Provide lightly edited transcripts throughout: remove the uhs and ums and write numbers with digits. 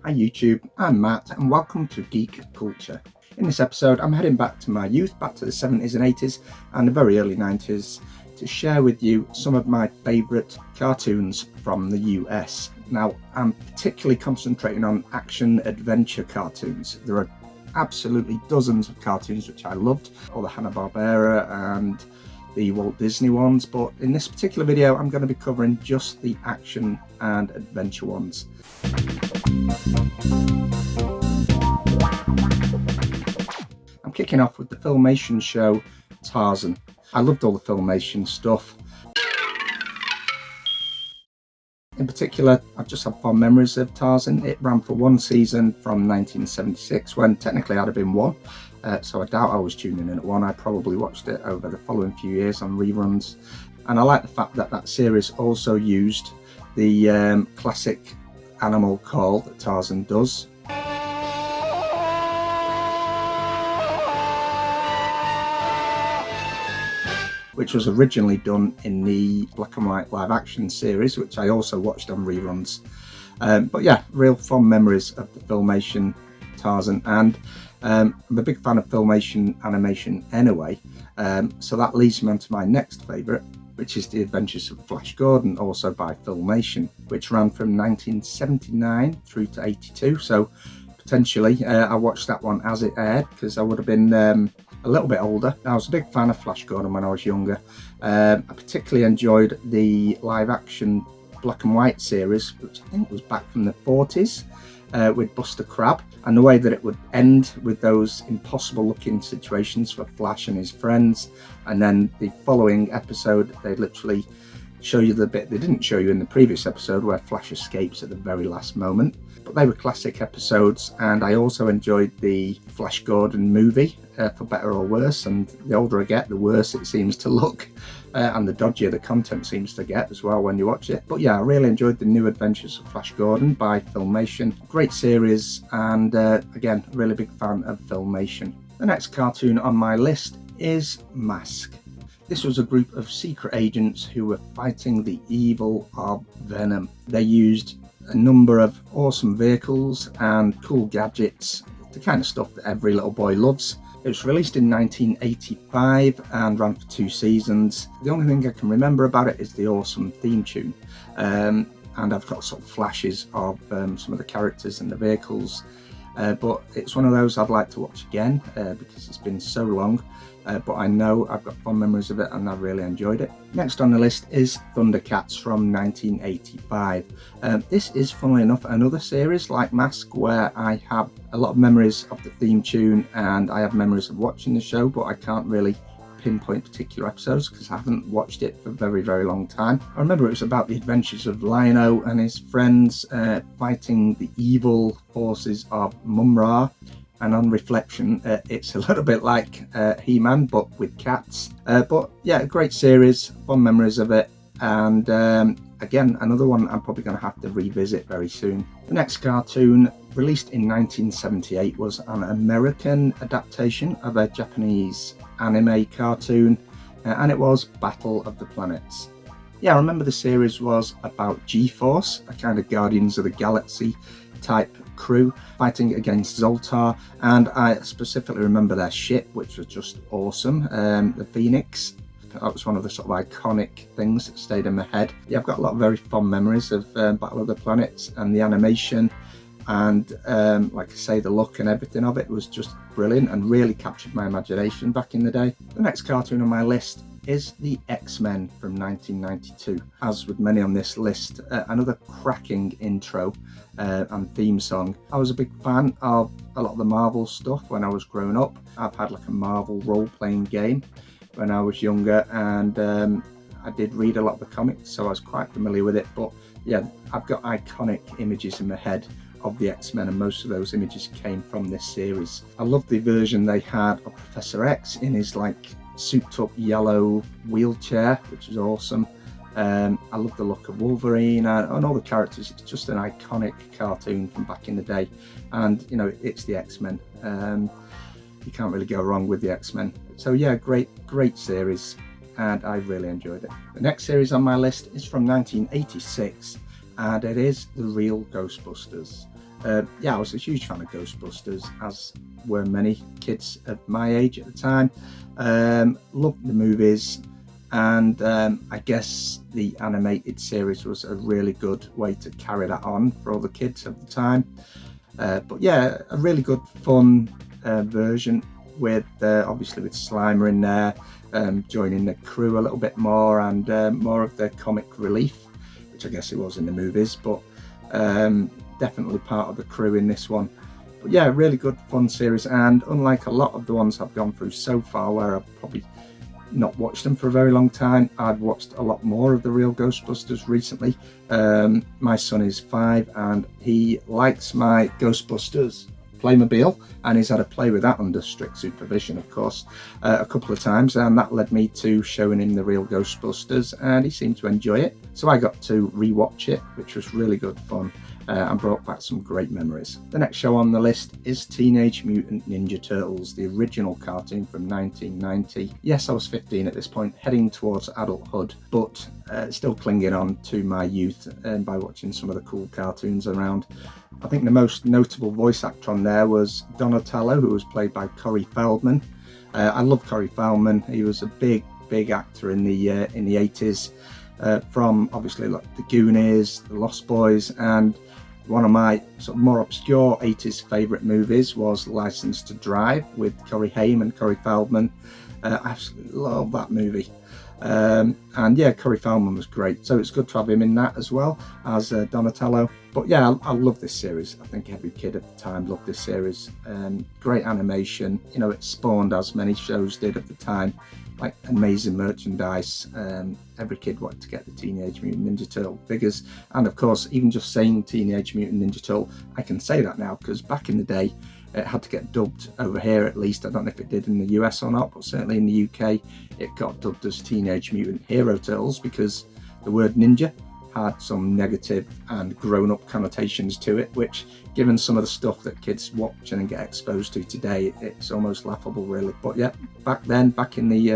Hi YouTube, I'm Matt and welcome to Geek Culture. In this episode I'm heading back to my youth, back to the 70s and 80s and the very early 90s to share with you some of my favourite cartoons from the US. Now I'm particularly concentrating on action adventure cartoons. There are absolutely dozens of cartoons which I loved, all the Hanna-Barbera and the Walt Disney ones, but in this particular video I'm going to be covering just the action and adventure ones. I'm kicking off with the Filmation show Tarzan. I loved all the Filmation stuff. In particular, I've just had fond memories of Tarzan. It ran for one season from 1976 when technically I'd have been one. So I doubt I was tuning in at one. I probably watched it over the following few years on reruns. And I like the fact that that series also used the classic animal call that Tarzan does. Which was originally done in the black and white live action series, which I also watched on reruns. But yeah, real fond memories of the Filmation Tarzan, and I'm a big fan of Filmation animation anyway, so that leads me on to my next favourite, which is The Adventures of Flash Gordon, also by Filmation, which ran from 1979 through to 82, so potentially I watched that one as it aired, because I would have been a little bit older. I was a big fan of Flash Gordon when I was younger. I particularly enjoyed the live action black and white series, which I think was back from the 40s, with Buster Crabbe, and the way that it would end with those impossible looking situations for Flash and his friends, and then the following episode they literally show you the bit they didn't show you in the previous episode where Flash escapes at the very last moment. But they were classic episodes, and I also enjoyed the Flash Gordon movie, for better or worse, and the older I get the worse it seems to look, and the dodgier the content seems to get as well when you watch it. But yeah, I really enjoyed the New Adventures of Flash Gordon by Filmation. Great series, and again, really big fan of Filmation. The next cartoon on my list is Mask. This was a group of secret agents who were fighting the evil of Venom. They used a number of awesome vehicles and cool gadgets, the kind of stuff that every little boy loves. It was released in 1985 and ran for 2 seasons. The only thing I can remember about it is the awesome theme tune. And I've got sort of flashes of some of the characters and the vehicles. But it's one of those I'd like to watch again because it's been so long. But I know I've got fond memories of it and I really enjoyed it. Next on the list is Thundercats from 1985. This is, funnily enough, another series like Mask where I have a lot of memories of the theme tune and I have memories of watching the show, but I can't really pinpoint particular episodes because I haven't watched it for a very, very long time. I remember it was about the adventures of Lion-O and his friends fighting the evil forces of Mum-Ra. And on reflection, it's a little bit like He-Man, but with cats. But yeah, a great series, fond memories of it. And again, another one I'm probably going to have to revisit very soon. The next cartoon, released in 1978, was an American adaptation of a Japanese anime cartoon, and it was Battle of the Planets. Yeah, I remember the series was about G-Force, a kind of Guardians of the Galaxy type crew fighting against Zoltar, and I specifically remember their ship, which was just awesome, the Phoenix. That was one of the sort of iconic things that stayed in my head. Yeah, I've got a lot of very fond memories of Battle of the Planets, and the animation and like I say, the look and everything of it was just brilliant and really captured my imagination back in the day. The next cartoon on my list is the X-Men from 1992. As with many on this list, another cracking intro and theme song. I was a big fan of a lot of the Marvel stuff when I was growing up. I've had like a Marvel role-playing game when I was younger, and I did read a lot of the comics, so I was quite familiar with it. But yeah, I've got iconic images in my head of the X-Men, and most of those images came from this series. I loved the version they had of Professor X in his like souped up yellow wheelchair, which was awesome. I love the look of Wolverine and all the characters. It's just an iconic cartoon from back in the day, and you know, it's the X-Men. You can't really go wrong with the X-Men. So yeah, great series, and I really enjoyed it. The next series on my list is from 1986, and it is The Real Ghostbusters. Yeah, I was a huge fan of Ghostbusters, as were many kids of my age at the time. Loved the movies, and I guess the animated series was a really good way to carry that on for all the kids of the time. But yeah, a really good fun version with obviously with Slimer in there, joining the crew a little bit more, and more of the comic relief, which I guess it was in the movies, but definitely part of the crew in this one. But yeah, really good fun series, and unlike a lot of the ones I've gone through so far, where I've probably not watched them for a very long time, I've watched a lot more of the real Ghostbusters recently. My son is 5 and he likes my Ghostbusters Playmobil, and he's had a play with that under strict supervision, of course, a couple of times, and that led me to showing him the real Ghostbusters, and he seemed to enjoy it. So I got to rewatch it, which was really good fun. And brought back some great memories. The next show on the list is Teenage Mutant Ninja Turtles, the original cartoon from 1990. Yes, I was 15 at this point, heading towards adulthood, but still clinging on to my youth by watching some of the cool cartoons around. I think the most notable voice actor on there was Donatello, who was played by Corey Feldman. I love Corey Feldman. He was a big actor in the 80s, from obviously like the Goonies, the Lost Boys, and one of my sort of more obscure 80s favourite movies was License to Drive with Corey Haim and Corey Feldman. I absolutely love that movie. And yeah, Corey Feldman was great, so it's good to have him in that as well as Donatello. But yeah, I love this series. I think every kid at the time loved this series. Great animation, you know, it spawned, as many shows did at the time, like amazing merchandise. Every kid wanted to get the Teenage Mutant Ninja Turtle figures, and of course, even just saying Teenage Mutant Ninja Turtle, I can say that now, because back in the day it had to get dubbed over here, at least. I don't know if it did in the US or not, but certainly in the UK it got dubbed as Teenage Mutant Hero Turtles, because the word ninja had some negative and grown-up connotations to it, which, given some of the stuff that kids watch and get exposed to today, it's almost laughable, really. But yeah, back then, back in the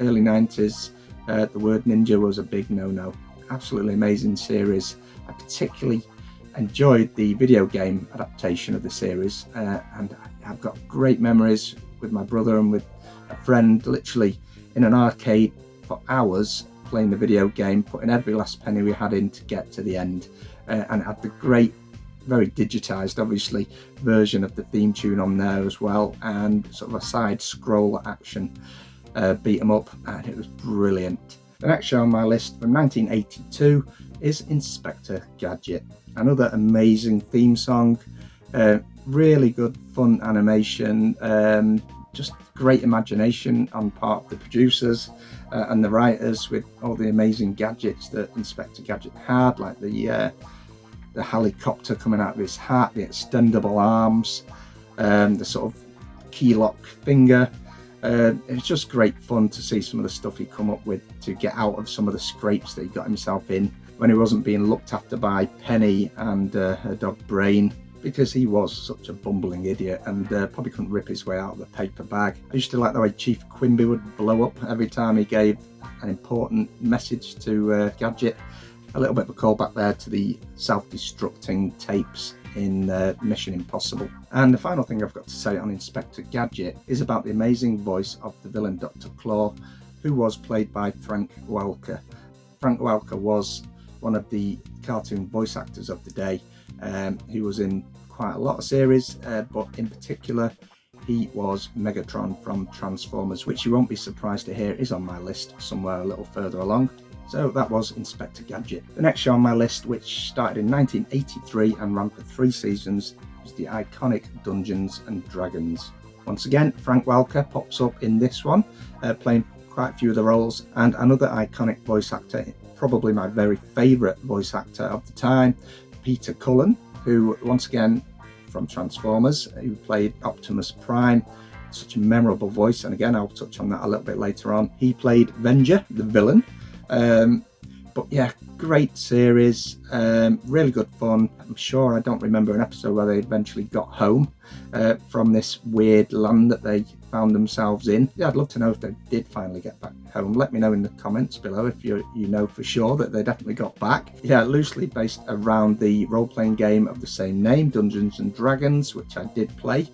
early 90s, the word ninja was a big no-no. Absolutely amazing series. I particularly enjoyed the video game adaptation of the series, and I've got great memories with my brother and with a friend, literally in an arcade for hours, playing the video game, putting every last penny we had in to get to the end, and it had the great, very digitized, obviously, version of the theme tune on there as well, and sort of a side scroll action beat 'em up, and it was brilliant. The next show on my list from 1982 is Inspector Gadget. Another amazing theme song, really good fun animation, just great imagination on part of the producers and the writers, with all the amazing gadgets that Inspector Gadget had, like the helicopter coming out of his hat, the extendable arms, the sort of key lock finger. It was just great fun to see some of the stuff he come up with to get out of some of the scrapes that he got himself in when he wasn't being looked after by Penny and her dog Brain, because he was such a bumbling idiot and probably couldn't rip his way out of the paper bag. I used to like the way Chief Quimby would blow up every time he gave an important message to Gadget. A little bit of a callback there to the self-destructing tapes in Mission Impossible. And the final thing I've got to say on Inspector Gadget is about the amazing voice of the villain Dr. Claw, who was played by Frank Welker. Frank Welker was one of the cartoon voice actors of the day. He was in quite a lot of series, but in particular he was Megatron from Transformers, which you won't be surprised to hear is on my list somewhere a little further along. So that was Inspector Gadget. The next show on my list, which started in 1983 and ran for 3 seasons, was the iconic Dungeons and Dragons. Once again, Frank Welker pops up in this one, playing quite a few of the roles, and another iconic voice actor, probably my very favourite voice actor of the time, Peter Cullen, who, once again, from Transformers, who played Optimus Prime. Such a memorable voice, and again, I'll touch on that a little bit later on. He played Venger, the villain. But yeah, great series, really good fun. I'm sure I don't remember an episode where they eventually got home from this weird land that they found themselves in. Yeah, I'd love to know if they did finally get back home. Let me know in the comments below if you know for sure that they definitely got back. Yeah, loosely based around the role-playing game of the same name, Dungeons and Dragons, which I did play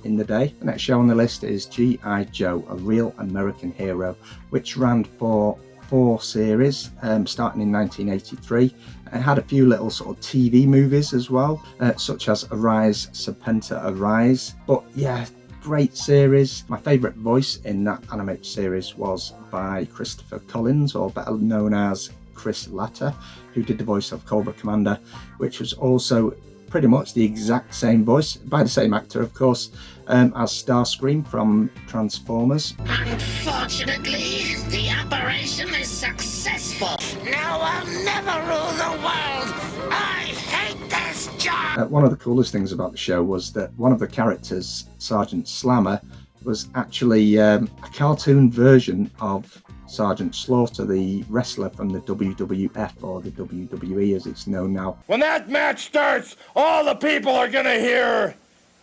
in the day. The next show on the list is G.I. Joe, a real American hero, which ran for 4 series starting in 1983. It had a few little sort of TV movies as well, such as Arise, Serpenta Arise. But yeah, great series. My favourite voice in that animated series was by Christopher Collins, or better known as Chris Latta, who did the voice of Cobra Commander, which was also pretty much the exact same voice, by the same actor of course, as Starscream from Transformers. Unfortunately, the operation is successful. Now I'll never rule the world. I hate this job. One of the coolest things about the show was that one of the characters, Sergeant Slammer, was actually a cartoon version of Sergeant Slaughter, the wrestler from the WWF, or the WWE as it's known now. When that match starts, all the people are gonna hear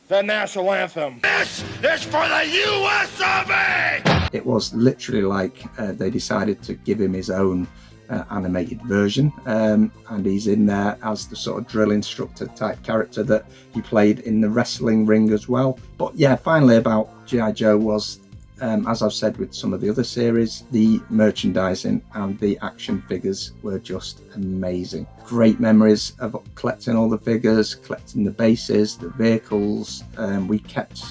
the national anthem. This is for the U.S.A. It was literally like they decided to give him his own animated version, and he's in there as the sort of drill instructor type character that he played in the wrestling ring as well. But yeah, finally about G.I. Joe was, as I've said with some of the other series, the merchandising and the action figures were just amazing. Great memories of collecting all the figures, collecting the bases, the vehicles. We kept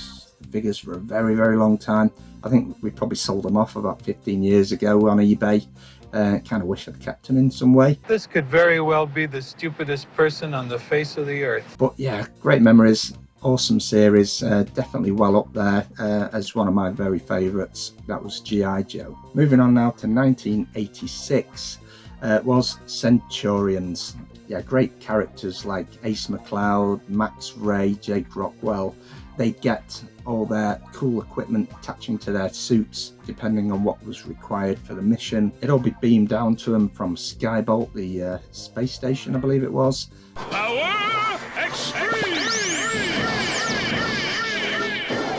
the figures for a very, very long time. I think we probably sold them off about 15 years ago on eBay. Kind of wish I'd kept them in some way. This could very well be the stupidest person on the face of the earth. But yeah, great memories. Awesome series, definitely well up there as one of my very favourites. That was G.I. Joe. Moving on now to 1986 was Centurions. Yeah, great characters like Ace MacLeod, Max Ray, Jake Rockwell. They get all their cool equipment attaching to their suits depending on what was required for the mission. It'd all be beamed down to them from Skybolt, the space station I believe it was. Power extreme!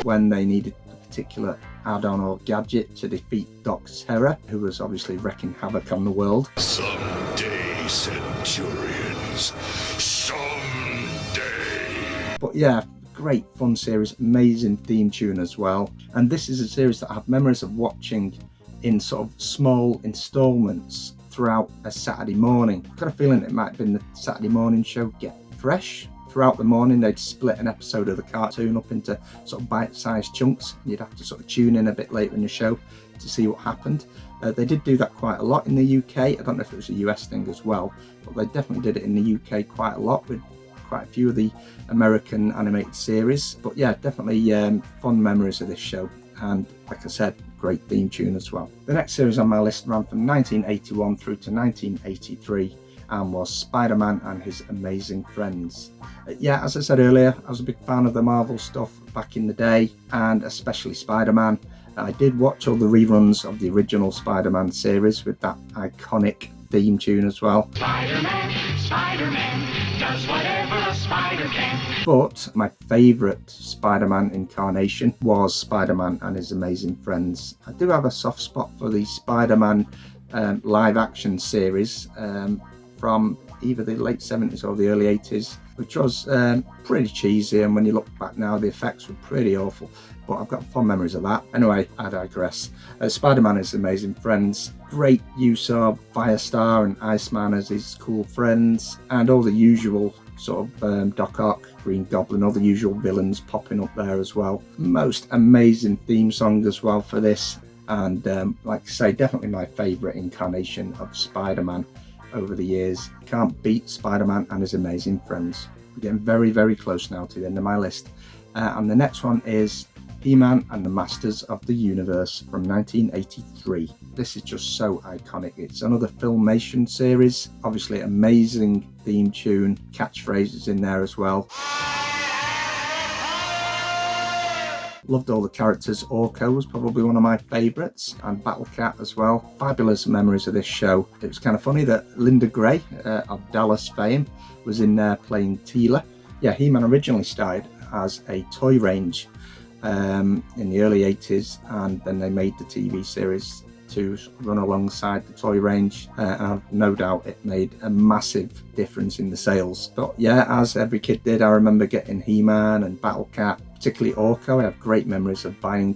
When they needed a particular add-on or gadget to defeat Doc Terror, who was obviously wreaking havoc on the world. Someday, Centurions. Someday. But yeah, great fun series, amazing theme tune as well. And this is a series that I have memories of watching in sort of small installments throughout a Saturday morning. I've got a feeling it might have been the Saturday morning show Get Fresh. Throughout the morning they'd split an episode of the cartoon up into sort of bite-sized chunks, and you'd have to sort of tune in a bit later in the show to see what happened. They did do that quite a lot in the UK. I don't know if it was a US thing as well, but they definitely did it in the UK quite a lot with quite a few of the American animated series. But yeah, definitely fond memories of this show, and like I said, great theme tune as well. The next series on my list ran from 1981 through to 1983 and was Spider-Man and His Amazing Friends. Yeah, as I said earlier, I was a big fan of the Marvel stuff back in the day, and especially Spider-Man. I did watch all the reruns of the original Spider-Man series with that iconic theme tune as well. Spider-Man, Spider-Man, does whatever a spider can. But my favourite Spider-Man incarnation was Spider-Man and His Amazing Friends. I do have a soft spot for the Spider-Man live action series from either the late 70s or the early 80s, which was pretty cheesy, and when you look back now the effects were pretty awful, but I've got fond memories of that. Anyway, I digress. Spider-Man is Amazing Friends. Great use of Firestar and Iceman as his cool friends, and all the usual sort of Doc Ock, Green Goblin, all the usual villains popping up there as well. Most amazing theme song as well for this, and like I say, definitely my favourite incarnation of Spider-Man over the years. Can't beat Spider-Man and His Amazing Friends. We're getting very, very close now to the end of my list. And the next one is He-Man and the Masters of the Universe from 1983. This is just so iconic. It's another Filmation series. Obviously amazing theme tune, catchphrases in there as well. Loved all the characters. Orko was probably one of my favourites, and Battle Cat as well. Fabulous memories of this show. It was kind of funny that Linda Gray of Dallas fame was in there playing Teela. Yeah, He-Man originally started as a toy range in the early 80s, and then they made the TV series to run alongside the toy range, and I've no doubt it made a massive difference in the sales. But yeah, as every kid did, I remember getting He-Man and Battle Cat, particularly Orko. I have great memories of buying,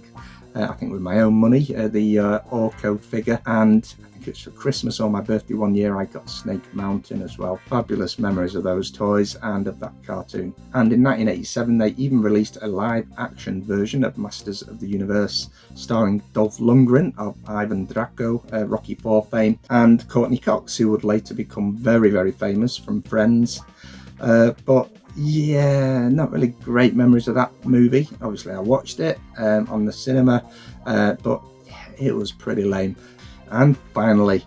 I think with my own money, the Orko figure, and I think it's for Christmas or my birthday one year I got Snake Mountain as well. Fabulous memories of those toys and of that cartoon. And in 1987 they even released a live action version of Masters of the Universe starring Dolph Lundgren of Ivan Drago, Rocky IV fame, and Courtney Cox, who would later become very, very famous from Friends. But yeah, not really great memories of that movie. Obviously I watched it on the cinema, but it was pretty lame. And finally,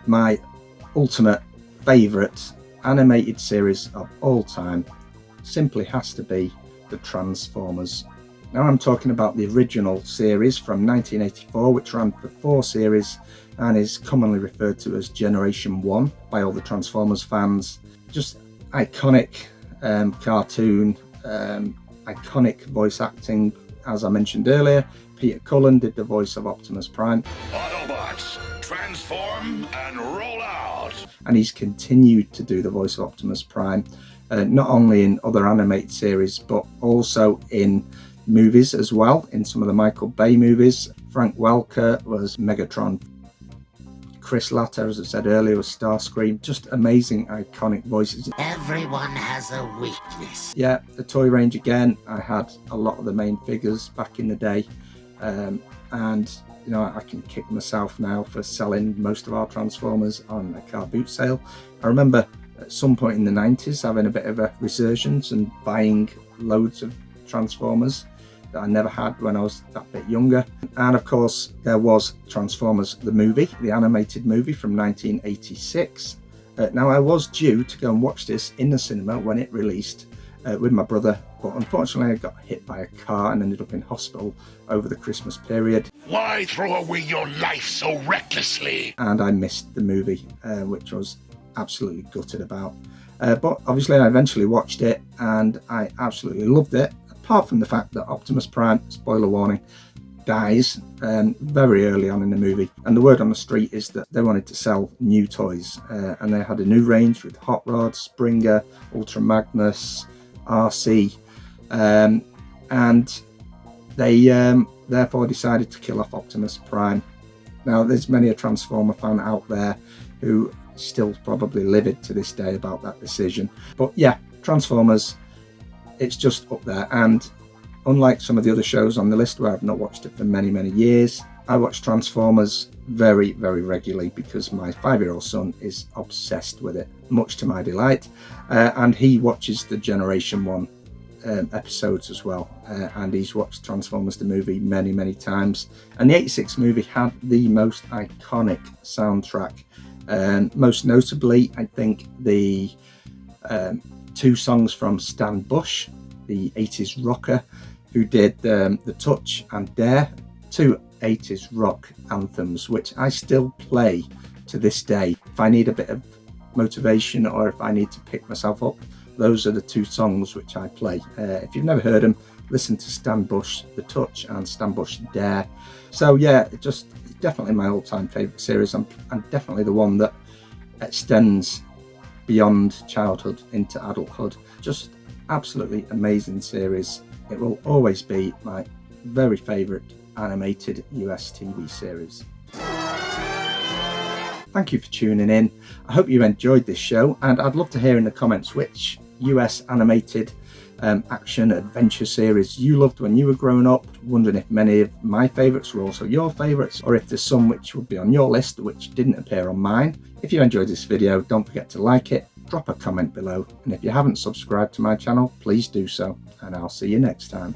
my ultimate favourite animated series of all time simply has to be the Transformers. Now I'm talking about the original series from 1984, which ran for 4 series and is commonly referred to as Generation 1 by all the Transformers fans. Just iconic cartoon, iconic voice acting. As I mentioned earlier, Peter Cullen did the voice of Optimus Prime. Autobots, transform and roll out! And he's continued to do the voice of Optimus Prime, not only in other animated series, but also in movies as well, in some of the Michael Bay movies. Frank Welker was Megatron. Chris Latta, as I said earlier, was Starscream. Just amazing, iconic voices. Everyone has a weakness. Yeah, the toy range again. I had a lot of the main figures back in the day, and you know, I can kick myself now for selling most of our Transformers on a car boot sale. I remember at some point in the 90s having a bit of a resurgence and buying loads of Transformers that I never had when I was that bit younger. And of course there was Transformers the movie, the animated movie from 1986. Now I was due to go and watch this in the cinema when it released with my brother, but unfortunately I got hit by a car and ended up in hospital over the Christmas period. Why throw away your life so recklessly? And I missed the movie, which I was absolutely gutted about. But obviously I eventually watched it and I absolutely loved it, apart from the fact that Optimus Prime, spoiler warning, dies very early on in the movie. And the word on the street is that they wanted to sell new toys, and they had a new range with Hot Rod, Springer, Ultra Magnus, RC, and they therefore decided to kill off Optimus Prime. Now there's many a Transformer fan out there who still probably livid to this day about that decision. But yeah, Transformers, it's just up there. And unlike some of the other shows on the list where I've not watched it for many, many years, I watch Transformers very, very regularly because my 5-year-old son is obsessed with it, much to my delight. And he watches the Generation 1 episodes as well. And he's watched Transformers the movie many, many times. And the 86 movie had the most iconic soundtrack. Most notably, I think the 2 songs from Stan Bush, the 80s rocker, who did The Touch and Dare, 2 80s rock anthems, which I still play to this day. If I need a bit of motivation or if I need to pick myself up, those are the 2 songs which I play. If you've never heard them, listen to Stan Bush, The Touch, and Stan Bush Dare. So yeah, it's definitely my all-time favourite series, and definitely the one that extends beyond childhood into adulthood. Just absolutely amazing series. It will always be my very favourite animated US TV series. Thank you for tuning in. I hope you enjoyed this show, and I'd love to hear in the comments which US animated action adventure series you loved when you were growing up. Wondering if many of my favourites were also your favourites, or if there's some which would be on your list which didn't appear on mine. If you enjoyed this video, don't forget to like it, drop a comment below, and if you haven't subscribed to my channel, please do so, and I'll see you next time.